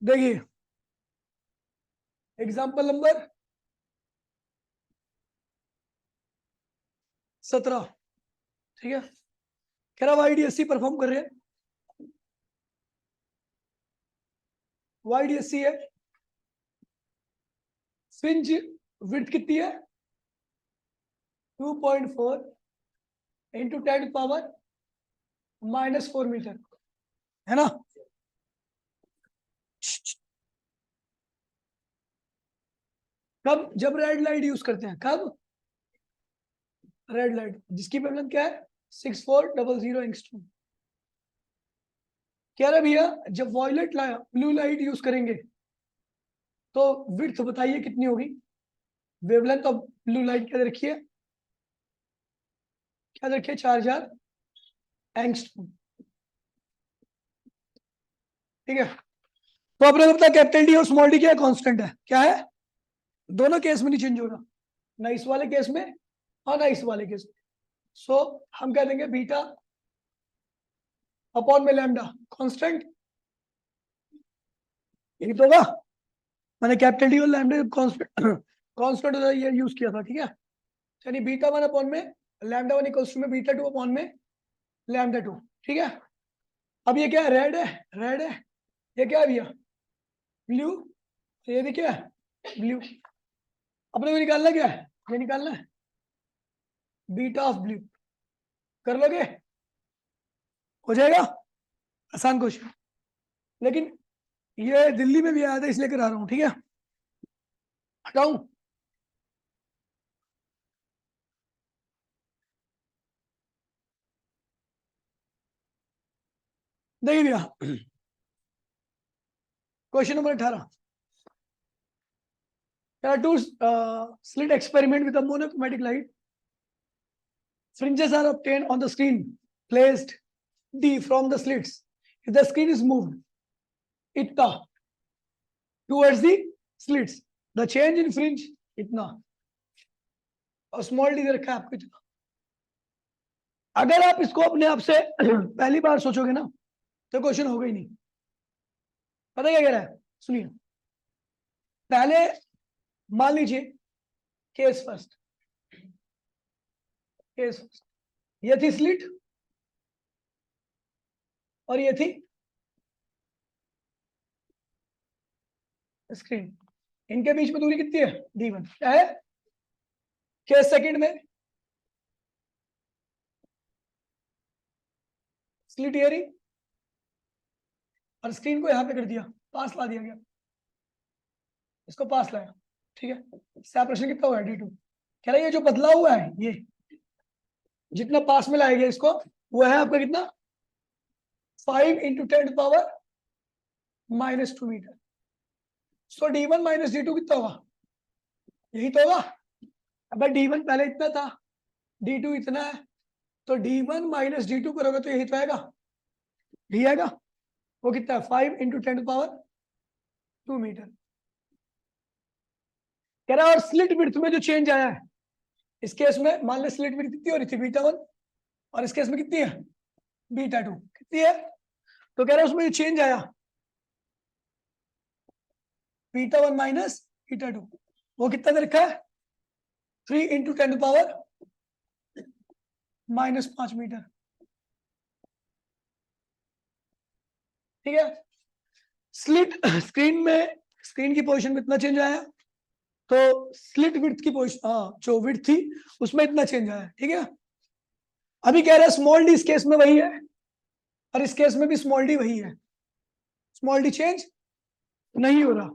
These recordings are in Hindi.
देखिए एग्जाम्पल नंबर 17, ठीक है। कह रहा YDSC परफॉर्म कर रहे हैं, YDSC है, फ्रिंज विड्थ कितनी है 2.4 इंटू 10⁻⁻⁴ मीटर, है ना। कब? जब रेड लाइट यूज करते हैं। कब? रेड लाइट, जिसकी वेवलेंथ क्या है 6400 एंगस्ट्रॉम। कह रहा भैया जब वॉयलेट लाया ब्लू लाइट यूज करेंगे तो विड्थ बताइए कितनी होगी। वेवलेंथ ऑफ ब्लू लाइट क्या रखिए, क्या रखिए 4000 एंगस्ट्रॉम, ठीक है। तो आपने पता कैपिटल डी और स्मॉल डी क्या है, कांस्टेंट है, क्या है, दोनों केस में नहीं चेंज होगा, ना इस वाले केस में और ना इस वाले केस में। सो हम कह देंगे बीटा अपॉन में लैम्डा कांस्टेंट, यही तो होगा। मैंने कैपिटल डी और लैम्डा कांस्टेंट ये यूज किया था, ठीक है। यानी बीटा 1 अपॉन में लैम्डा 1 इक्वल्स टू में बीटा 2 अपॉन में लैम्डा 2, ठीक है। अब ये क्या है, रेड है, रेड है, ये क्या है भैया ब्लू, ये भी क्या है ब्लू। अपने को निकालना क्या है, ये निकालना है बीटा ऑफ ब्लू, कर लोगे, हो जाएगा, आसान क्वेश्चन। लेकिन ये दिल्ली में भी आया था इसलिए करा रहा हूं, ठीक है। हटाऊं, देखिए भैया question number 18, to slit experiment with a monochromatic light, fringes are obtained on the screen placed D from the slits. If the screen is moved इतना towards the slits, the change in fringe इतना, और स्मॉल डी दे रखा है आपको इतना। अगर आप इसको अपने आप से पहली बार सोचोगे ना तो क्वेश्चन होगा ही नहीं। पता क्या कह रहा है, सुनिए। पहले मान लीजिए केस फर्स्ट, केस फर्स्ट, ये थी स्लिट और ये थी स्क्रीन, इनके बीच में दूरी कितनी है D1, क्या है। केस सेकंड में स्लिट ये रही और स्क्रीन को यहां पे कर दिया, पास ला दिया गया, इसको पास लाया, ठीक है। सेपरेशन कितना हुआ है D2। कह रहा है ये जो बदला हुआ है ये जितना पास में लाया गया इसको, वो है आपका कितना 5 इंटू 10⁻⁻² मीटर। सो D1 माइनस D2 कितना होगा, यही तो होगा। अब D1 पहले इतना था, D2 इतना है, तो D1 माइनस D2 करोगे तो यही तो आएगा, यही आएगा। वो कितना है 5 इंटू 10⁻² मीटर। कह रहा है और स्लिट विड्थ में जो चेंज आया है, इस केस में मान ले स्लिट विड्थ कितनी हो रही थी β1 और इस केस में कितनी है β2, कितनी है। तो कह रहा है उसमें जो चेंज आया β1 माइनस β2, वो कितना दे रखा है 3 इंटू 10⁻⁻5 मीटर, ठीक है। स्लिट स्क्रीन में, स्क्रीन की पोजीशन में इतना चेंज आया, तो स्लिट विड्थ की पोजीशन, हाँ जो विड्थ थी उसमें इतना चेंज आया, ठीक है। अभी कह रहा है स्मॉल डी इस केस में वही है और इस केस में भी स्मॉल डी वही है, स्मॉल डी चेंज नहीं हो रहा,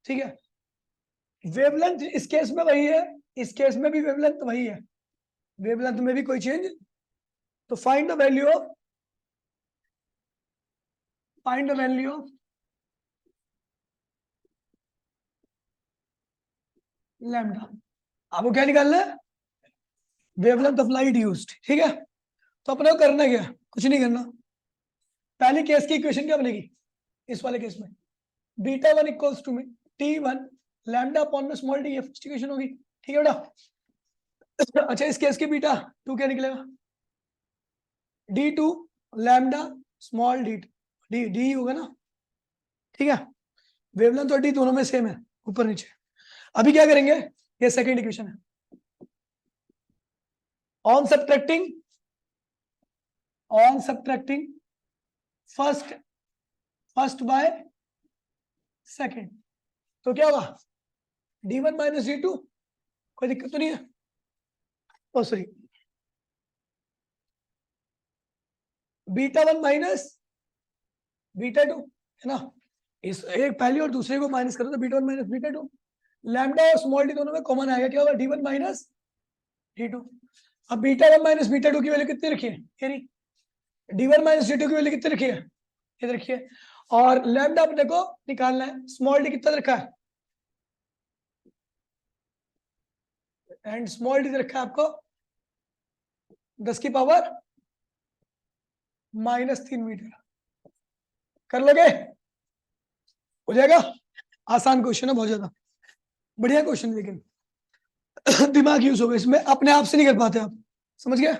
ठीक है। वेवलेंथ इस केस में वही है, इस केस में भी वेवलेंथ वही है, वेवलेंथ में भी कोई चेंज। तो find the value of, find the value of lambda. आपको क्या निकालना है, वेवलेंथ ऑफ लाइट यूज्ड, ठीक है। तो अपने को करना क्या, कुछ नहीं करना। पहले केस की इक्वेशन क्या बनेगी, इस वाले केस में β1 इक्वल्स टू में T1 लैम्डा अपॉन में स्मॉल डी, ये फर्स्ट इक्वेशन होगी, ठीक है बेटा। अच्छा इस केस की β2 क्या निकलेगा D2 lambda small D, D D होगा ना, ठीक है। वेवलेंथ और डी दोनों में सेम है, ऊपर नीचे। अभी क्या करेंगे, ये सेकंड इक्वेशन है। On subtracting first by second, तो क्या होगा, d1 माइनस d2, कोई दिक्कत तो नहीं है? ओ सॉरी, β1 माइनस β2 है ना, इस एक पहले और दूसरे को माइनस करो तो β1 माइनस β2, लैम्डा और स्मॉल डी दोनों में कॉमन आएगा, क्या होगा, d1 माइनस d2। अब β1 माइनस β2 की वैल्यू कितनी रखी है, ये रही, d1 माइनस d2 की वैल्यू कितनी रखी है, ये रखिए, और लैम्डा अपने को निकालना है, स्मॉल डी कितना रखा है, एंड स्मॉल डी रखा है आपको 10 की पावर -3 मीटर। कर लोगे, हो जाएगा। आसान क्वेश्चन है बहुत ज्यादा, बढ़िया क्वेश्चन, लेकिन दिमाग यूज होगा इसमें, अपने आप से नहीं कर पाते आप, समझ गए?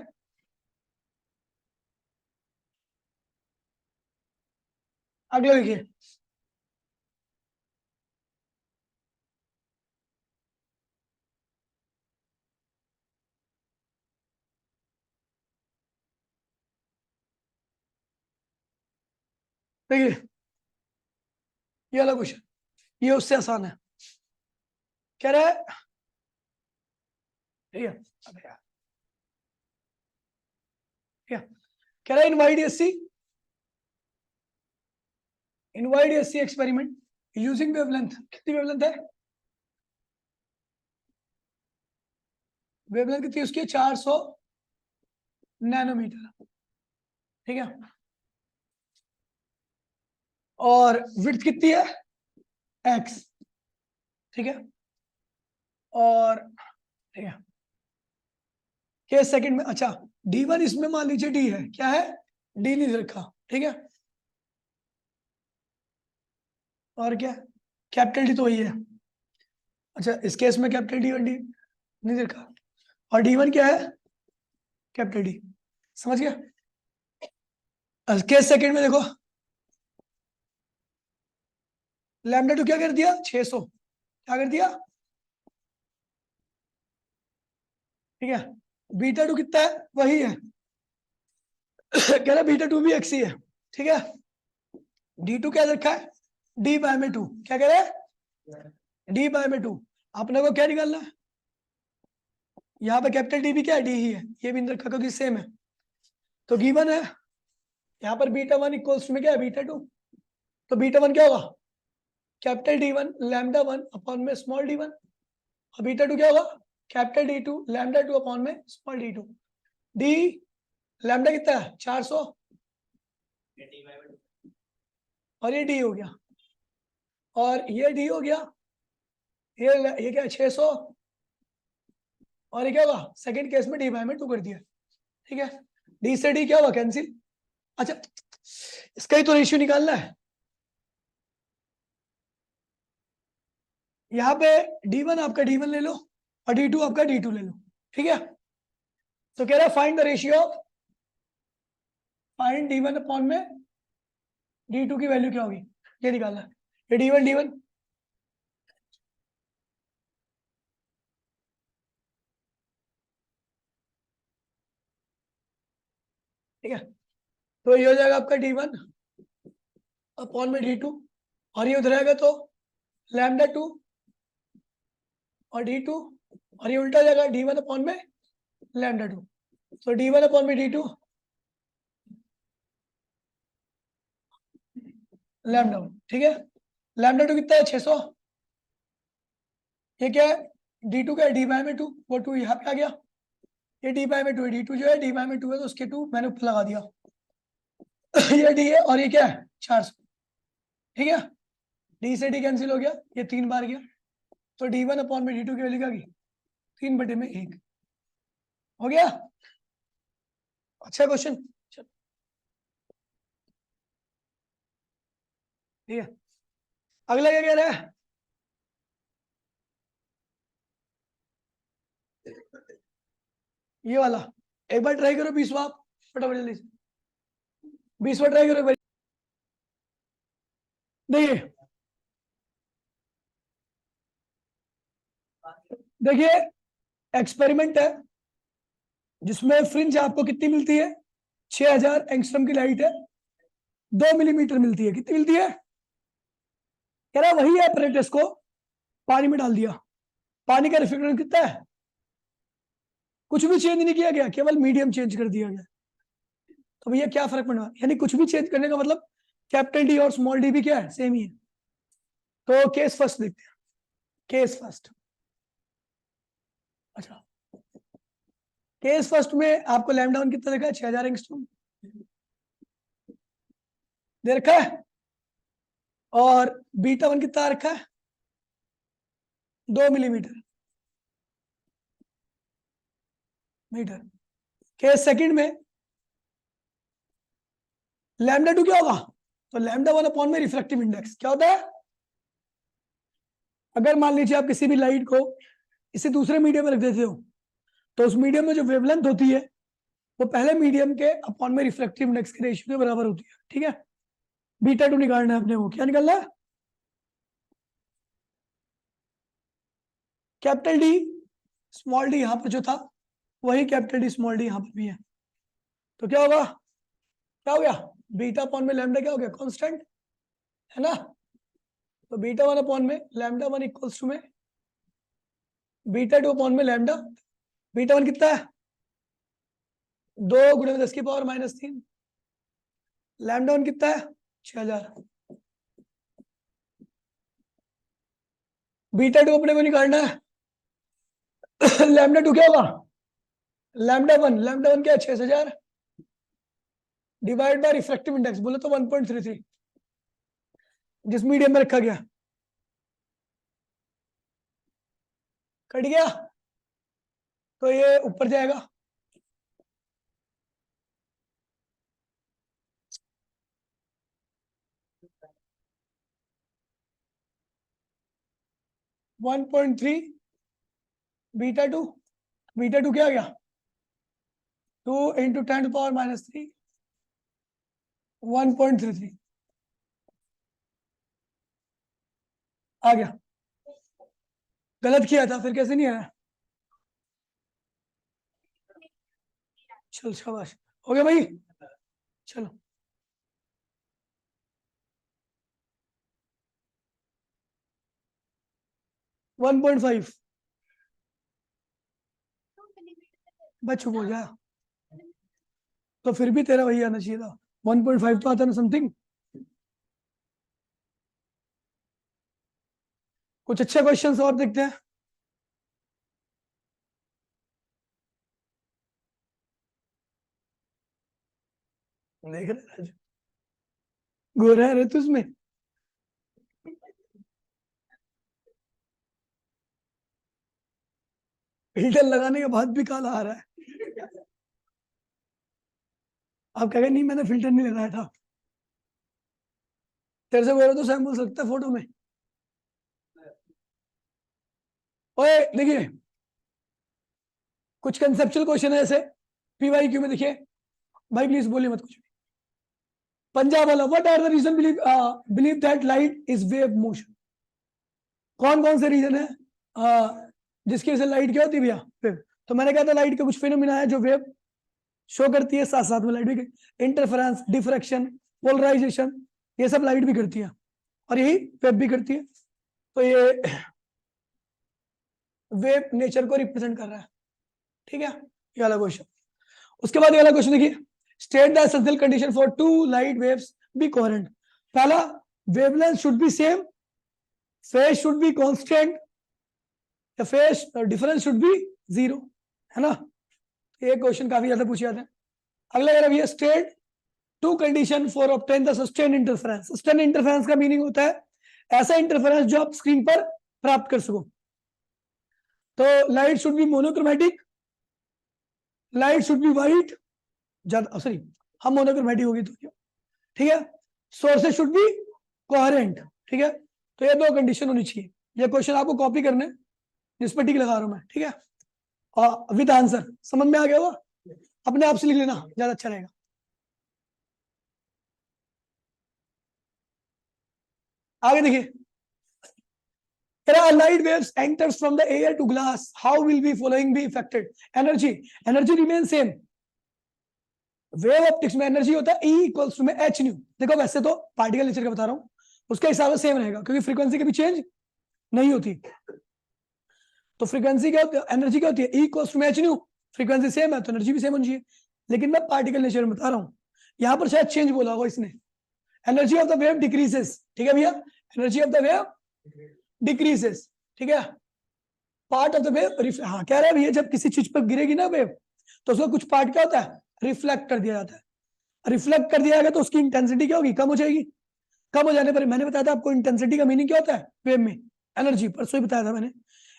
अगला देखिए, देखिए ये वाला क्वेश्चन, ये उससे आसान है। कह रहा है, ठीक है, अबे यार, ठीक है, कह रहा है इन वाईडीएससी एक्सपेरिमेंट यूजिंग वेवलेंथ, कितनी वेवलेंथ है, वेवलेंथ कितनी है उसकी, 400 नैनोमीटर, ठीक है, और विड्थ कितनी है, x, ठीक है, और ठीक है, के सेकंड में, अच्छा d1 इसमें मान लीजिए d है, क्या है, d नहीं रखा, ठीक है, और क्या, कैपिटल डी तो वही है, अच्छा इस केस में कैपिटल डी और डी नहीं रखा, और d1 क्या है, कैपिटल डी, समझ गया? केस सेकंड में देखो, लैम्डा टू क्या कर दिया, 600, क्या कर दिया, ठीक है, बीटा टू कितना है, वही है, कह रहा बीटा टू भी एक्स ही है, ठीक है, डी टू क्या रखा है, डी बाय में टू, क्या कह रहा है, डी बाय में टू, अपने को क्या निकालना है, यहाँ पे कैपिटल डी भी क्या है, डी ही है, ये भी रखा क्योंकि सेम है, तो गिवन है, यहाँ पर β1 इक्वल्स में क्या है, β2, तो β1 क्या होगा, कैपिटल D1 लैम्डा 1 अपॉन में स्मॉल d1, और β2 क्या होगा, कैपिटल D2 लैम्डा 2 अपॉन में स्मॉल d2, डी लैम्डा कितना है, 400, और ये d हो गया, और ये d हो गया, ये क्या है, 600, और ये क्या होगा, सेकंड केस में d बाय में 2 कर दिया, ठीक है, d से d क्या होगा, कैंसिल, अच्छा इसका ही तो रेशियो निकालना है, यहाँ पे d1 आपका d1 ले लो, और d2 आपका d2 ले लो, ठीक है, तो कह रहा है find the ratio, find d1 upon में d2 की वैल्यू क्या होगी, ये निकालना है, ये d1 ठीक है, तो ये हो जाएगा आपका d1 अपॉन में d2, और ये उधर आएगा तो लैम्डा 2 और d2, और ये उल्टा जाएगा d1 अपॉन में लैम्डा 2, तो d1 अपॉन में d2 लैम्डा 1, ठीक है, लैम्डा 2 कितना है, 600, ये क्या है, d2 क्या है, d बाय में 2, वो 2 यहाँ पे आ गया, ये d बाय में 2 है, d2 जो है d बाय में 2 है, तो उसके 2 मैंने ऊपर लगा दिया, ये d है, और ये क्या है, 400, ठीक है, d से d कैंसिल हो गया, ये 3 बार गया, तो d1 अपॉन में d2 की वैल्यू क्या गई, 3/1, हो गया, अच्छा क्वेश्चन, ठीक है, अगला क्या कह रहा है, ये वाला, एक बार ट्राई करो 20वां, फटाफट जल्दी से 20वां ट्राई करो एक बार, देखिए देखिए एक्सपेरिमेंट है जिसमें फ्रिंज आपको कितनी मिलती है, 6000 एंगस्ट्रॉम की लाइट है, 2 मिलीमीटर मिलती है। कितनी मिलती है? कह रहा वही एपरेटस को पानी में डाल दिया, पानी का रिफ्लेक्टर कितना है, कुछ भी चेंज नहीं किया गया, केवल मीडियम चेंज कर दिया गया। तो भैया क्या फर्क पड़ा, यानी कुछ भी चेंज करने का मतलब कैपिटल डी और स्मॉल डी भी क्या है, सेम ही है। तो केस फर्स्ट देखते हैं, केस फर्स्ट। अच्छा, केस फर्स्ट में आपको लैम्डा वन कितना देखा है, 6000 एंगस्ट्रॉम दे रखा है, और बीटा वन कितना रखा है, 2 मिलीमीटर मीटर। केस सेकंड में लैम्डा टू क्या होगा, तो लैम्डा वन अपॉन में रिफ्रैक्टिव इंडेक्स क्या होता है। अगर मान लीजिए आप किसी भी लाइट को इसे दूसरे मीडियम में रख देते हो, तो उस मीडियम में जो वेवलेंथ होती है वो पहले मीडियम के अपॉन में रिफ्रैक्टिव इंडेक्स के रेशियो के बराबर होती है। ठीक है, बीटा टू निकालना है अपने को, क्या निकालना है, कैपिटल डी स्मॉल डी, यहां पर जो था वही कैपिटल डी स्मॉल डी यहां पर भी है। तो क्या होगा, क्या हो गया, बीटा अपॉन में लैम्डा क्या हो गया, कांस्टेंट है ना। तो बीटा वन अपॉन में लैम्डा वन इक्वल्स टू में बीटा टू अपॉन में लैम्डा, बीटा वन कितना है, 2 × 10⁻³ लैम्डा वन कितना है, 6000। बीटा टू अपने को निकालना है लैम्डा टू क्या होगा, लैम्डा वन क्या है, 6000 डिवाइड बाय रिफ्रैक्टिव इंडेक्स बोले तो 1.33 जिस मीडियम में रखा गया, कट गया तो ये ऊपर जाएगा। One point three beta two क्या आ गया, 2 × 10⁻³ 1.33 आ गया। गलत किया था, फिर कैसे नहीं आया, चलो शाबाश, हो गया भाई। चलो वन पॉइंट फाइव, बस चुप हो जा, तो फिर भी तेरा वही आना चाहिए था, 1.5 तो आता ना समथिंग। कुछ अच्छे क्वेश्चंस और देखते हैं। देख रहे राजू, गोरा है रे तू उसमें, फिल्टर लगाने के बाद भी काला आ रहा है। आप कहेंगे नहीं मैंने फिल्टर नहीं लगाया था, तेरे से बोल रहा तो सैम बोल सकता है फोटो में। ओए देखिए कुछ कंसेप्चुअल क्वेश्चन है ऐसे पीवाईक्यू में, देखिए भाई प्लीज बोलिए मत कुछ भी। पंजाब वाला, what are the reason believe that light is wave motion, कौन कौन से रीजन है जिसकी वजह से लाइट क्या होती है भैया, वेव। तो मैंने कहा था लाइट के कुछ फिनोमिना है जो वेव शो करती है, साथ साथ में लाइट भी, इंटरफेरेंस, डिफ्रैक्शन, पोलराइजेशन, ये सब लाइट भी करती है और यही वेव भी करती है। तो ये वेव नेचर को रिप्रेजेंट कर रहा है। ठीक है, ये वाला क्वेश्चन। उसके बाद ये वाला क्वेश्चन देखिए, state the essential condition for two light waves be coherent. पहला, wavelength should be same, phase should be constant, या फेज डिफरेंस शुड बी 0, है ना। ये क्वेश्चन काफी ज्यादा पूछे जाते हैं। अगला कह रहा है state two condition for obtain the sustain interference. Sustain interference का मीनिंग होता है ऐसा इंटरफेरेंस जो आप स्क्रीन पर प्राप्त कर सको। तो light should be monochromatic, light should be white, ज्यादा सॉरी हम मोनोक्रोमेटिक होगी तो क्या, ठीक है। सोर्सेज शुड बी कोहेरेंट, ठीक है। तो ये दो कंडीशन होनी चाहिए। ये क्वेश्चन आपको कॉपी करने, जिस पर टिक लगा रहा हूं मैं, ठीक है, और विद आंसर। समझ में आ गया होगा, अपने आप से लिख लेना ज्यादा अच्छा रहेगा। आगे देखिए, Light waves enters from the air to glass. How will be following be affected? Energy remains same. Wave optics में एनर्जी होता है E इक्वल्स टू में एच न्यू. देखो वैसे तो पार्टिकल नेचर का बता रहा हूँ, उसके हिसाब से सेम रहेगा क्योंकि फ्रीक्वेंसी कभी चेंज नहीं होती. तो फ्रीक्वेंसी क्या होती है, एनर्जी क्या होती है, E इक्वल्स टू में एच न्यू. फ्रीक्वेंसी सेम है तो एनर्जी भी सेम होनी चाहिए. लेकिन मैं पार्टिकल नेचर में बता रहा हूँ, यहाँ पर शायद चेंज बोला होगा इसने. Energy of the wave decreases. ठीक है भैया, energy of the wave decreases. ठीक है, पार्ट ऑफ द वेव. हाँ कह रहा है भैया जब किसी चीज पर गिरेगी ना वेव तो उसका कुछ पार्ट क्या होता है, रिफ्लेक्ट कर दिया जाता है. रिफ्लेक्ट कर दिया जाएगा तो उसकी इंटेंसिटी क्या होगी, कम हो जाएगी. कम हो जाने पर मैंने बताया था आपको इंटेंसिटी का मीनिंग क्या होता है वेव में, एनर्जी. परसों ही बताया था मैंने,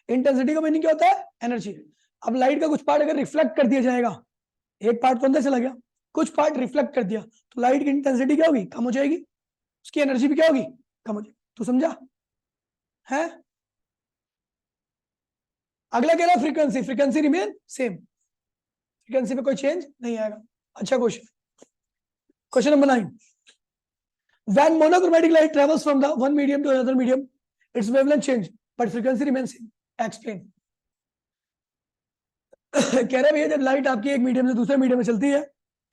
इंटेंसिटी का मीनिंग क्या होता है, एनर्जी. अब लाइट का कुछ पार्ट अगर रिफ्लेक्ट कर दिया जाएगा, एक पार्ट तो अंदर चला गया, कुछ पार्ट रिफ्लेक्ट कर दिया, तो लाइट की इंटेंसिटी क्या होगी, कम हो जाएगी. उसकी एनर्जी भी क्या होगी, कम हो जाएगी. तू समझा है. अगला कह रहा frequency. Frequency remain same, frequency में कोई चेंज नहीं आएगा. अच्छा question, question number 9. When monochromatic light travels from the one medium to another medium, its wavelength change, but frequency remains same. Explain. कह रहा भैया जब लाइट आपकी एक मीडियम से दूसरे मीडियम में चलती है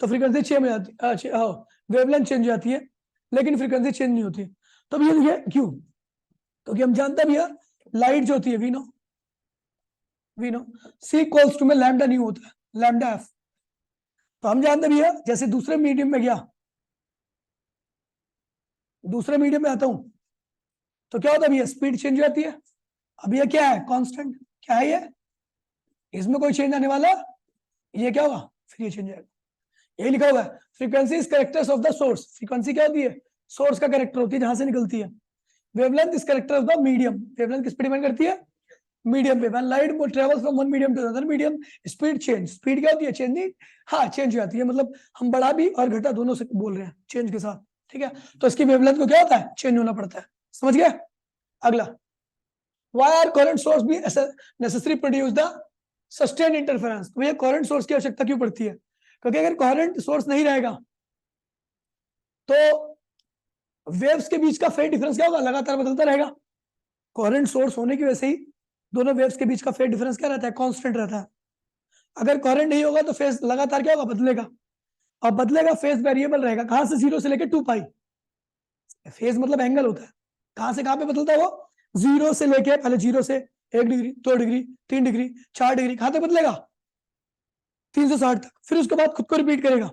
तो फ्रीक्वेंसी चेंज हो जाती है, वेवलेंथ चेंज हो जाती है लेकिन फ्रीक्वेंसी चेंज नहीं होती. तो भैया देखिए क्यों, क्योंकि हम जानते हैं भैया लाइट जो होती है we know c equals to में लैम्डा न्यू होता है, लैम्डा एफ. तो हम जानते हैं भैया जैसे दूसरे मीडियम में गया, दूसरे मीडियम में आता हूं तो क्या होता है भैया, स्पीड चेंज हो जाती है. अब ये क्या है, कांस्टेंट. क्या है ये, इसमें कोई चेंज आने वाला, ये क्या होगा, फिर ये चेंज आएगा. यही लिखा हुआ है frequency is characters of the source. Frequency क्या होती है, सोर्स का कैरेक्टर होती है जहां से निकलती है. Wavelength is character of the medium. Wavelength किस पे डिपेंड करती है, मीडियम पे. When light travels from one medium to another medium, speed change. Speed क्या होती है, चेंज नहीं, हाँ चेंज हो जाती है. मतलब हम बढ़ा भी और घटा दोनों से बोल रहे हैं चेंज के साथ. ठीक है, तो इसकी वेवलेंथ को क्या होता है, चेंज होना पड़ता है. समझ गया. अगला, why are current source be necessary produce the sustained interference. तो ये करंट सोर्स की आवश्यकता क्यों पड़ती है, क्योंकि अगर करंट सोर्स नहीं रहेगा तो वेव्स के बीच का फेज डिफरेंस क्या होगा, लगातार बदलता रहेगा. करंट सोर्स होने की वजह से ही दोनों वेव्स के बीच का फेज डिफरेंस क्या रहता है, कांस्टेंट रहता है. अगर करंट नहीं होगा तो फेज लगातार क्या होगा, बदलेगा. और बदलेगा, फेज वेरिएबल रहेगा. कहां से, 0 से लेकर 2 पाई. फेज मतलब एंगल होता है, कहां से कहां पे बदलता है वो, 0 से लेके, पहले 0 से 1 डिग्री, 2 डिग्री, 3 डिग्री, 4 डिग्री, कहां तक बदलेगा, 360 तक. फिर उसके बाद खुद को रिपीट करेगा.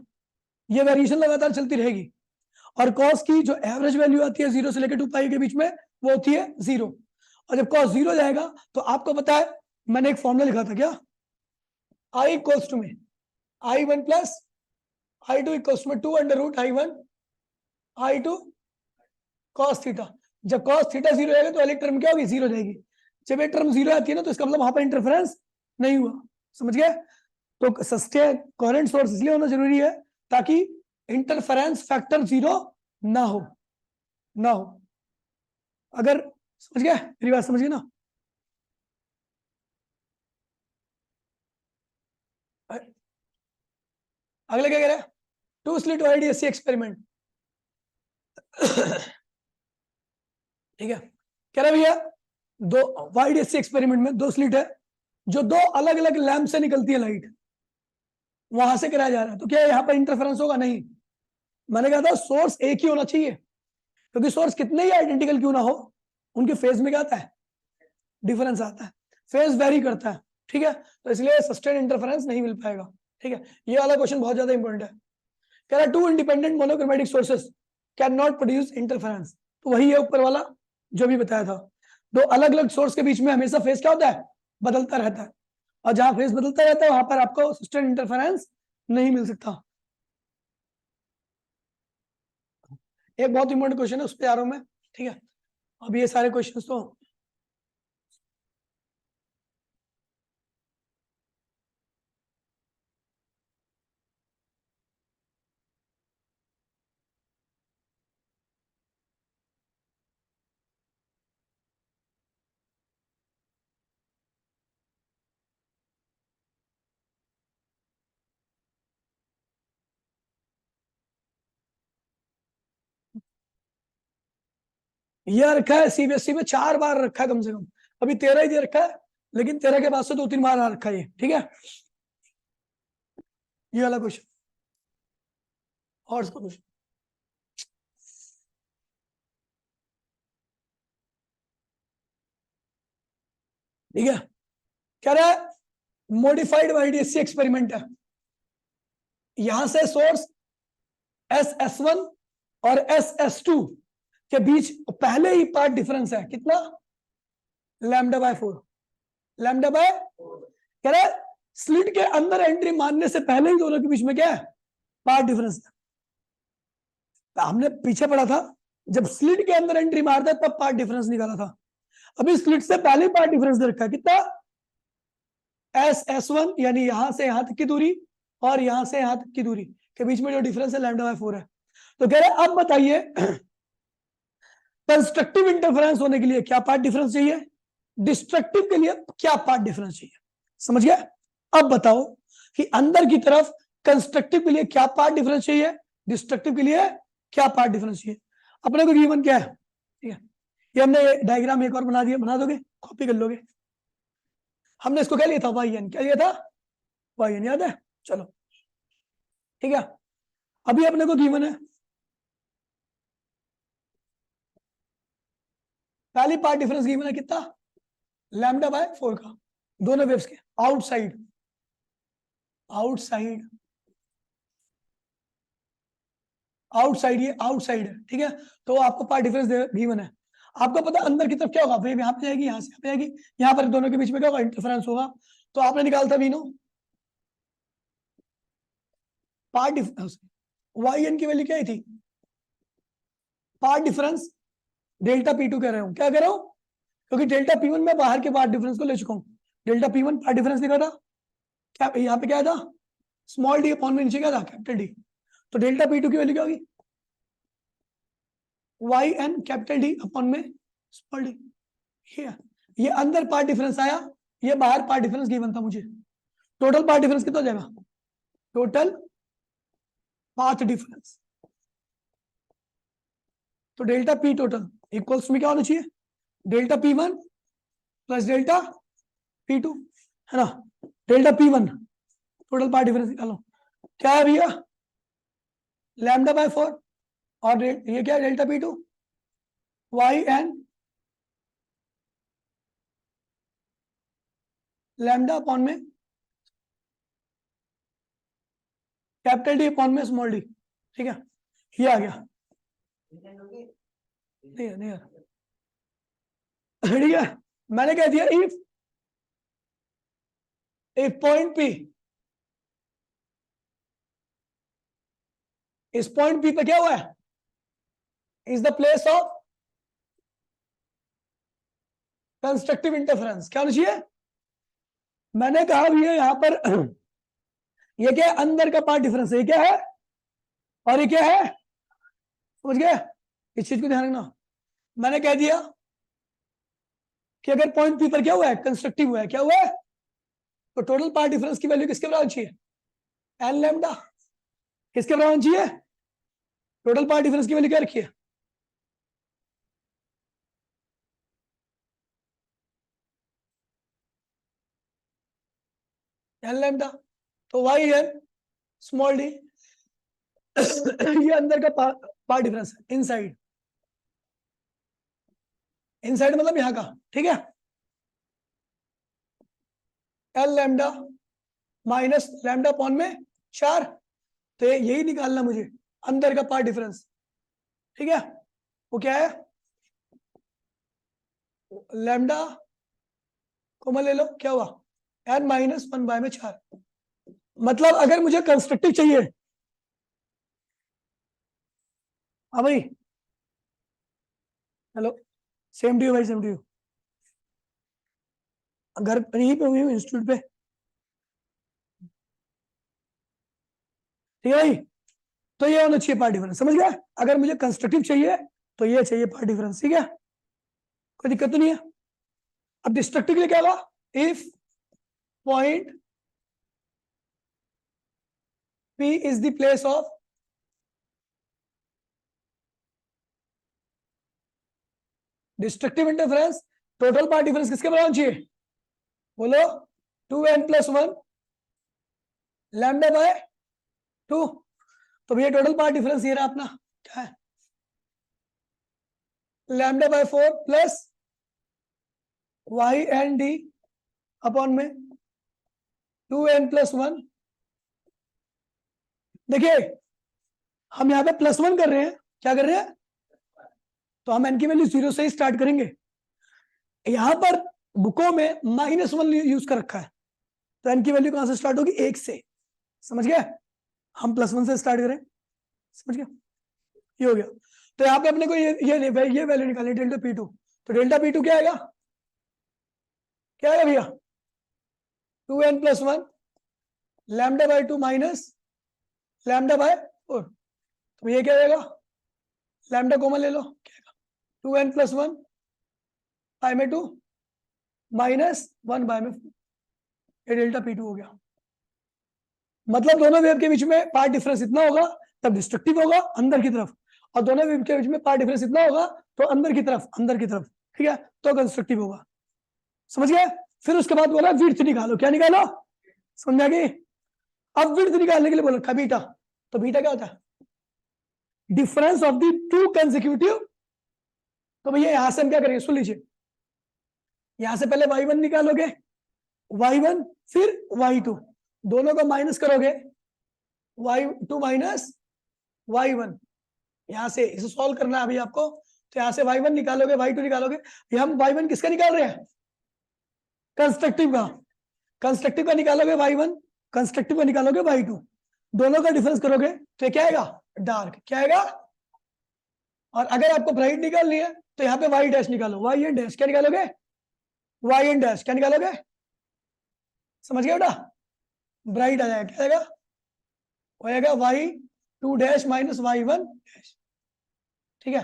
ये वेरिएशन लगातार चलती रहेगी. और कॉस की जो एवरेज वैल्यू आती है 0 से लेकर 2 पाई के बीच में, वो होती है 0. और जब कॉस 0 जाएगा तो आपको पता है, मैंने एक फॉर्मूला लिखा था क्या, आई इक्वल्स टू में I1 plus I2 equals to में 2√I1 I2 कॉस थीटा. जब कॉस थीटा 0 जाएगा तो वाली टर्म क्या होगी, 0 जाएगी. जब ये टर्म 0 आती है ना तो इसका मतलब वहां पर इंटरफेरेंस नहीं हुआ. समझ गए. तो सस्टेन करंट सोर्स इसलिए होना जरूरी है ताकि इंटरफेरेंस फैक्टर 0 ना हो, ना हो. अगर, समझ गया, मेरी बात समझ गए ना. अगले क्या कह रहा है, टू स्लिट आईडीएससी एक्सपेरिमेंट. ठीक है, कह रहा भैया दो वाईडीएससी एक्सपेरिमेंट में 2 स्लिट है जो 2 अलग-अलग लैंप से निकलती है लाइट, वहां से कराया जा रहा है. तो क्या यहाँ पर इंटरफेरेंस होगा, नहीं. मैंने कहा था सोर्स एक ही होना चाहिए, क्योंकि सोर्स कितने ही आइडेंटिकल क्यों ना हो, उनके फेज में क्या आता है, डिफरेंस आता है, फेज वेरी करता है. ठीक है, तो इसलिए सस्टेन इंटरफेरेंस नहीं मिल पाएगा. ठीक है, ये वाला क्वेश्चन बहुत ज्यादा इंपॉर्टेंट है. कह रहा two independent monochromatic sources can not produce interference. तो वही है ऊपर वाला जो भी बताया था. 2 अलग-अलग सोर्स के बीच में हमेशा फेज क्या होता है, बदलता रहता है. और जहां फेज बदलता रहता है वहां पर आपको सस्टेन इंटरफेरेंस नहीं मिल सकता. एक बहुत इंपॉर्टेंट क्वेश्चन है, उस पर आ रहा हूं मैं. ठीक है, अब ये सारे क्वेश्चंस तो ये रखा है सीबीएसई में 4 बार रखा है कम से कम, अभी 13 ही दे रखा है, लेकिन 13 के बाद से 2-3 बार आ रखा है ये, ठीक है। ये वाला क्वेश्चन और इसका क्वेश्चन, ठीक है। क्या रहा है, मॉडिफाइड वाईडीएससी एक्सपेरिमेंट है, यहां से सोर्स SS1 और SS2 के बीच पहले ही पार्ट डिफरेंस है कितना, λ/4, λ/, कह रहा है स्लिट के अंदर एंट्री मारने से पहले ही दोनों के बीच में क्या है, पार्ट डिफरेंस है। हमने पीछे पढ़ा था जब स्लिट के अंदर एंट्री मारता तब पार्ट डिफरेंस निकाला था, अभी स्लिट से पहले पार्ट डिफरेंस दे रखा है कितना, SS1 यानी यहां से यहां तक की दूरी और यहां से यहां तक की दूरी के बीच में जो डिफरेंस है λ/4 है। तो कह रहे अब बताइए कंस्ट्रक्टिव इंटरफेरेंस होने के लिए क्या पार्ट डिफरेंस चाहिए, डिस्ट्रक्टिव के लिए क्या पार्ट डिफरेंस चाहिए, समझ गया। अब बताओ कि अंदर की तरफ कंस्ट्रक्टिव के लिए क्या पार्ट डिफरेंस चाहिए, डिस्ट्रक्टिव के लिए क्या पार्ट डिफरेंस चाहिए। अपने को गिवन क्या है, ठीक है, ये हमने डायग्राम एक और बना दिया, बना दोगे, कॉपी कर लोगे। हमने इसको क्या लिया था, YN, क्या लिया था, YN, याद है, चलो ठीक है। अभी अपने को गिवन है पहली पार्ट डिफरेंस गिवन है कितना, λ/4 का, दोनों वेव्स के आउटसाइड, आउटसाइड, आउटसाइड, ये आउटसाइड है, ठीक है। तो आपको पार्ट डिफरेंस गिवन है, आपको पता अंदर की तरफ क्या होगा, वेव यहाँ पे जाएगी, यहाँ से यहाँ पे जाएगी, यहाँ पर दोनों के बीच में क्या होगा, इंटरफेरेंस होगा। तो आपने निकाला था वीनो पार्ट डिफरेंस, YN की वैल्यू क्या थी, पार्ट डिफरेंस ΔP2 कह रहा हूं, क्या कह रहा हूं, क्योंकि ΔP1 में बाहर के पार्ट डिफरेंस को ले चुका हूं, ΔP1 पार्ट डिफरेंस लिखा था, क्या यहाँ पे क्या था, स्मॉल डी अपॉन में नीचे क्या था, कैपिटल डी। तो ΔP2 की वैल्यू क्या होगी, YN कैपिटल डी अपॉन में स्मॉल डी। ये अंदर पार्ट डिफरेंस आया, ये बाहर पार्ट डिफरेंस गिवन था मुझे, टोटल पार्ट डिफरेंस कितना हो जाएगा, टोटल पाथ डिफरेंस, तो ΔP टोटल इक्वल्स में क्या होना चाहिए, ΔP1 प्लस ΔP2, है ना। ΔP1 टोटल पार्ट डिफरेंस निकालो, क्या है भैया, λ/4, और ये क्या है ΔP2, YN लैम्डा अपॉन में कैपिटल डी अपॉन में स्मॉल डी, ठीक है। ये आ गया, नहीं ठीक है। मैंने कह दिया इफ पॉइंट P, इस पॉइंट P पे क्या हुआ है, is the place of constructive interference, क्या होना चाहिए, मैंने कहा भैया यहाँ पर ये क्या है, अंदर का पार्ट डिफरेंस, ये क्या है और ये क्या है, समझ गए, इस चीज को ध्यान रखना। मैंने कह दिया कि अगर पॉइंट P पर क्या हुआ है, कंस्ट्रक्टिव हुआ है, क्या हुआ है, तो टोटल पार्ट डिफरेंस की वैल्यू किसके बराबर चाहिए, N लैम्डा, किसके बराबर चाहिए, टोटल पार्ट डिफरेंस की वैल्यू क्या रखी है, N लैम्डा, तो YN स्मॉल डी ये अंदर का पार्ट डिफरेंस है, इनसाइड, इनसाइड मतलब यहां का, ठीक है। L lambda minus lambda upon में 4, तो यही निकालना मुझे अंदर का पार्ट डिफरेंस, ठीक है। वो क्या है, लैम्डा कॉमन ले लो, क्या हुआ, N-1/4, मतलब अगर मुझे कंस्ट्रक्टिव चाहिए, हाँ भाई, हेलो, सेम टू यू भाई, सेम टू यू, घर यहीं पे हुई हूँ इंस्टीट्यूट पे, ठीक है भाई। तो ये होना चाहिए पार्ट डिफरेंस, समझ गया, अगर मुझे कंस्ट्रक्टिव चाहिए तो ये चाहिए पार्ट डिफरेंस, ठीक है, कोई दिक्कत तो नहीं है। अब डिस्ट्रक्टिव के लिए क्या होगा, if point P is the place of destructive interference total path difference किसके बराबर चाहिए? बोलो 2n+1 लैम्डा बाय 2। तो भैया टोटल पार्ट डिफरेंस ये रहा अपना, क्या है? Lambda by 4 plus y n d upon में 2n+1। देखिए हम यहाँ पे +1 कर रहे हैं, क्या कर रहे हैं? तो हम n की वैल्यू 0 से ही स्टार्ट करेंगे। यहां पर बुकों में -1 यूज कर रखा है, तो n की वैल्यू कहां से स्टार्ट होगी? 1 से। समझ गए? हम +1 से स्टार्ट करें, समझ गए? ये हो गया। तो यहाँ पे अपने को ये वैल्यू निकालनी डेल्टा P2। तो डेल्टा P2 क्या आएगा? क्या आएगा भैया? 2n+1 lambda by 2 minus lambda by 4। तो ये क्या आएगा? लैम्डा कॉमन ले लो, क्या आएगा? 2n+1 बाय में 2 माइनस 1 बाय में 4। ये डेल्टा P2 हो गया। मतलब दोनों वेव के बीच में पार्ट डिफरेंस इतना होगा तब डिस्ट्रक्टिव होगा अंदर की तरफ, और दोनों वेव के बीच में पार्ट डिफरेंस इतना होगा तो अंदर की तरफ, ठीक है, तो कंस्ट्रक्टिव होगा। समझ गए? फिर उसके बाद बोला विड्थ निकालो, क्या निकालो? समझ में आ गई? अब विड्थ निकालने के लिए बोला बीटा। तो बीटा क्या होता है? Difference of the two consecutive. तो भैया यहां से हम क्या करेंगे, सुन लीजिए, यहां से पहले y1 निकालोगे, y1 फिर y2, दोनों को माइनस करोगे, y2 माइनस y1। यहां से इसे सॉल्व करना है अभी आपको। तो यहां से y1 निकालोगे, y2 निकालोगे। ये हम y1 किसका निकाल रहे हैं? कंस्ट्रक्टिव का। कंस्ट्रक्टिव का निकालोगे y1, कंस्ट्रक्टिव का निकालोगे y2, दोनों का डिफरेंस करोगे तो क्या आएगा? डार्क। क्या आएगा? और अगर आपको ब्राइट निकालनी है तो यहाँ पे y डैश निकालो, y एन डैश। क्या निकालोगे? y n dash. क्या निकालोगे? समझ गए बेटा? ब्राइट आ जाएगा, क्या आएगा? हो जाएगा y2 dash minus y1 dash. ठीक है।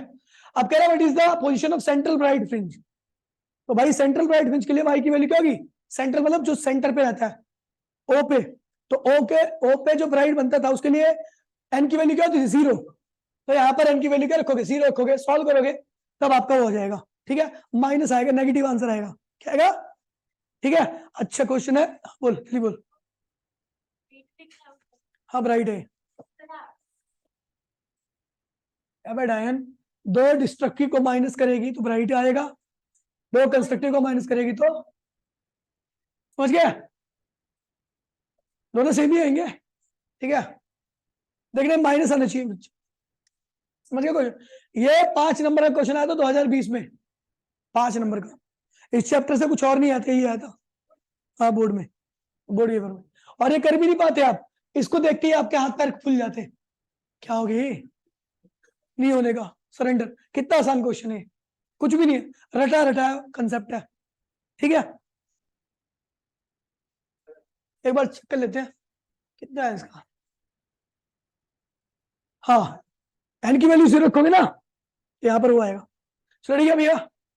अब कह रहा है what is the position of central bright fringe. तो भाई सेंट्रल ब्राइट फ्रिंज के लिए y की वैल्यू क्या होगी? सेंटर मतलब जो सेंटर पे रहता है, ओ पे। तो ओ पे जो ब्राइट बनता था उसके लिए n की वैल्यू क्या होती थी? 0। तो यहाँ पर n की वैल्यू क्या रखोगे? 0 रखोगे, सॉल्व करोगे तब आपका वो हो जाएगा। ठीक है, माइनस आएगा, नेगेटिव आंसर आएगा। क्या आएगा? ठीक है, अच्छा क्वेश्चन है, बोल जल्दी बोल। हाँ ब्राइट है। डायन दो डिस्ट्रक्टिव को माइनस करेगी तो ब्राइट आएगा, दो कंस्ट्रक्टिव को माइनस करेगी तो, समझ गया? दोनों सेम ही आएंगे। ठीक है, देखने माइनस आना चाहिए बच्चे। समझ गया क्वेश्चन? ये 5 नंबर का क्वेश्चन आया था 2020 में, 5 नंबर का। इस चैप्टर से कुछ और नहीं आते, ये आया था हाँ बोर्ड में, बोर्ड पेपर में। और ये कर भी नहीं पाते आप, इसको देख के ही आपके हाथ पैर फूल जाते। क्या होगी? नहीं होने का सरेंडर। कितना आसान क्वेश्चन है, कुछ भी नहीं है, रटा रटा कंसेप्ट है। ठीक है, एक बार चेक कर लेते हैं कितना है इसका। हाँ, एन की वैल्यू 0 रखोगे ना, यहाँ पर वो आएगा। चलो ठीक है भैया।